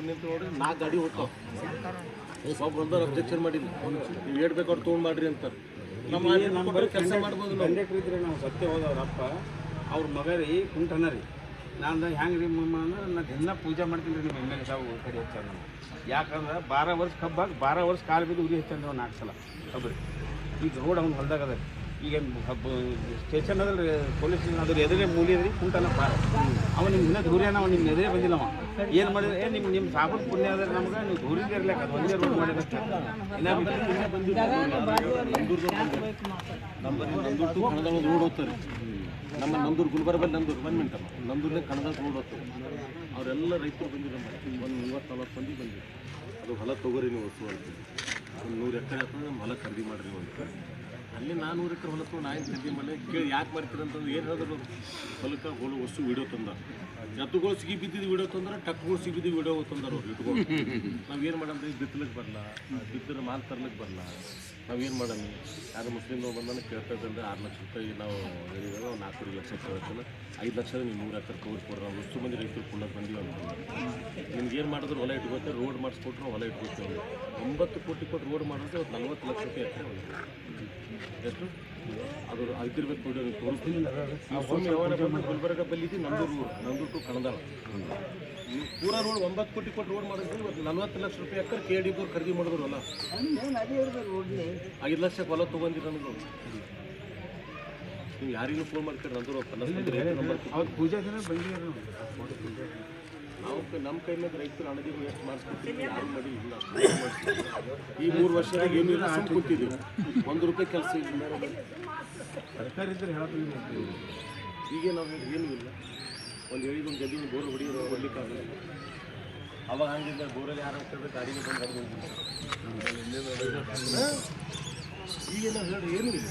ನಿಂತು ನೋಡ್ರಿ 4 ಗಾಡಿ ಹೋಗ್ತಾವ. ಒಬ್ಬ ಬಂದವ್ರು ಅಬ್ಜೆಕ್ಷನ್ ಮಾಡಿದ್ವಿ, ನೀವು ಹೇಳ್ಬೇಕಾದ್ರೆ ತೊಗೊಂಡು ಮಾಡ್ರಿ ಅಂತ. ನಮ್ಮ ಕೆಲಸ ಮಾಡ್ಬೋದು. ಕಂಡಕ್ಟರ್ ಇದ್ರೆ ನಾವು ಸತ್ಯ ಹೋದವ್ರಪ್ಪ ಅವ್ರ ಮಗ ರೀ ಕುಂಟನ ರೀ. ನಾನು ಹೆಂಗೆ ರೀ ಮಮ್ಮ ನಾನು ದಿನ ಪೂಜೆ ಮಾಡ್ತೀನಿ ರೀ ನಿಮ್ಮ ಎಮ್ ಎಲ್ ಸಾವು ಕಡೆ ಹೆಚ್ಚಾಗ ನಾನು. ಯಾಕಂದ್ರೆ 12 ವರ್ಷ ಕಬ್ಬಾಗ 12 ವರ್ಷ ಕಾಲು ಬಿದ್ದು ಉರಿ ಹೆಚ್ಚಂದ್ರೆ 4 ಸಲ ಕಬ್ಬರಿ. ಈಗ ರೋಡ್ ಅವ್ನು ಹೊಲ್ದಾಗ ಅದ ರೀ. ಈಗ ಸ್ಟೇಷನ್ ಅದ್ರಿ ಪೊಲೀಸ್ ಅದ್ರ ಎದುರೇ ಮೂಲಿ ಅದ್ರಿ ಕುಂಟನಪ್ಪ. ಅವ ನಿಮ್ಮ ಇನ್ನೂ ದೂರ್ಯಾನ ಅವ ನಿಮ್ಮ ಎದುರೇ ಬಂದಿಲ್ಲವ. ಏನು ಮಾಡಿದ್ರೆ ನಿಮ್ಮ ಸಾಬೂನು ಪುಣ್ಯ ಅದ ನಮ್ಗೆ ನೀವು ದೂರಿಂದ ಇರ್ಲಿಕ್ಕೆ ಅದು ಒಂದೇ ರೋಡ್ ಮಾಡಿದಷ್ಟೇ. ನಮ್ಮದು ಕಣದ ರೋಡ್ ಹೋಗ್ತಾರೆ. ನಮ್ಮ ನಮ್ಮದೂರು ಗುಲ್ಬರ್ಗ ನಮ್ಮದೂರು 1 ಮಿನಿಟ್ ನಮ್ಮದೂರೇ ಕಣದ ರೋಡ್ ಹೋಗ್ತಾರೆ. ಅವರೆಲ್ಲ ರೈತರು ಬಂದಿರೋ ಒಂದು 30-40 ಮಂದಿ ಬಂದಿದ್ರು. ಅದು ಹೊಲ ತೊಗೋರಿ ನೀವು ವಸ್ತು ಅಂತ ಒಂದು 100 ಎಕರೆ ಆಗ್ತದೆ, ನಮ್ಮ ಹೊಲ ಖರೀದಿ ಮಾಡಿರಿ ಅಂತ. ಅಲ್ಲಿ 400 ಎಕರೆ ಹೊಲ ತೊಗೊಂಡು ನಾನು ಖರೀದಿ ಮಾಡಿ ಕೇಳಿ ಯಾಕೆ ಮಾಡ್ತೀರ ಅಂತಂದ್ರೆ ಏನು ಹೇಳಿದ್ರು, ಹೊಲಕ್ಕೆ ಹೋಳು ವಸ್ತು ವಿಡಿಯೋ ತಂದ, ಎತ್ತುಗಳು ಸಿಗಿ ಬಿದ್ದಿದ್ದು ವಿಡಿಯೋ ತಂದ್ರೆ, ಟಕ್ಗಳು ಸಿಗಿದ್ದು ವಿಡಿಯೋ ತಂದಾರ ಅವ್ರು ಇಟ್ಕೊಂಡು. ನಾವೇನು ಮಾಡಂದ್ರೆ ಬಿತ್ತಲಿಕ್ಕೆ ಬರಲ್ಲ, ಬಿದ್ದರೆ ಮಾಲ್ ತರ್ಲಿಕ್ಕೆ ಬರಲ್ಲ. ನಾವೇನು ಮಾಡೋಣ, ಯಾರು ಮುಸ್ಲಿಮ್ನವ್ರು ಬಂದಾನೆ ಕೇಳ್ತಾ ಇದ್ದಂದ್ರೆ 6 ಲಕ್ಷ ರೂಪಾಯಿ ನಾವು ಹೇಳಿದಾಗ 4 ಲಕ್ಷ ಕೇಳ್ತಾನೆ. 5 ಲಕ್ಷ ನೀವು 100 ಎಕರೆ ತೋರಿಸ್ಕೊಡ್ರಿ, ನಾವು ಎಷ್ಟು ಮಂದಿ ರೈತರು ಕೊಂಡೋಗಿ ಬಂದೀವಿ ಅಂತ. ನಿಮ್ಗೆ ಏನು ಮಾಡಿದ್ರು ಹೊಲ ಇಟ್ಕೋತಾರೆ, ರೋಡ್ ಮಾಡಿಸ್ಕೊಟ್ರು ಹೊಲ ಇಟ್ಕೋತೀವಿ. 9 ಕೋಟಿ ಕೊಟ್ಟು ರೋಡ್ ಮಾಡಿದ್ರೆ 40 ಲಕ್ಷ ರೂಪಾಯಿ ಎಕರೆ ಹೊಲ ಎಷ್ಟು ಅದು ಅದಿರ್ಬೇಕು ಬಿಡಿ. ನೀವು ತೋರಿಸ್ತೀನಿ ಗುಲ್ಬರ್ಗ ಬಲ್ಲಿದ್ದು ನಮ್ಮದು ಟು ಕಣದಾಳ ಪೂರಾ ರೋಡ್ 9 ಕೋಟಿ ಕೊಟ್ಟು ರೋಡ್ ಮಾಡಿದ್ರು. ಇವತ್ತು 40 ಲಕ್ಷ ರೂಪಾಯಿ ಎಕರೆ KDದವ್ರು ಖರೀದಿ ಮಾಡಿದ್ರು ಹೊಲ. 5 ಲಕ್ಷ ಹೊಲ ತೊಗೊಂಡಿರ ನನಗೆ. ನೀವು ಯಾರಿಗೂ ಫೋನ್ ಮಾಡ್ತೀರಿ ನಂದು ಅವ್ರು ಪೂಜೆ ದಿನ ಬಂದಿದ್ದಾರೆ. ನಾವು ನಮ್ಮ ಕೈ ಮೇಲೆ ರೈತರು ಹಣದಿಗೂ ಎಷ್ಟು ಮಾಡಿಸ್ಕೊಡ್ತೀವಿ, ಯಾರು ಮಾಡಿ ಇಲ್ಲ. ಈ 3 ವರ್ಷದಾಗ ಏನಿಲ್ಲ ಸುಮ್ಮನೆ ಕೂತಿದ್ದೀವಿ. 1 ರೂಪಾಯಿ ಕೆಲಸ ಇಲ್ಲ. ಸರ್ಕಾರ ಇದ್ದರೆ ಹೇಳ್ತೀವಿ. ಈಗ ನಾವು ಏನೂ ಇಲ್ಲ. ಒಂದು ಹೇಳಿದೊಂದು ಜಲ್ದಿ ಬೋರ್ ಹೊಡ್ಲಿಕ್ಕಾಗಲ್ಲ. ಅವಾಗ ಹಂಗಿಲ್ಲ, ಬೋರಲ್ಲಿ ಯಾರು ಹೋಗ್ತಾರೆ ಗಾಡಿಗೆ ಬಂದು ಗಾಡಿ ಹೋಗ್ತೀವಿ. ಈಗೇನೋ ಹೇಳಿ ಏನೂ ಇಲ್ಲ.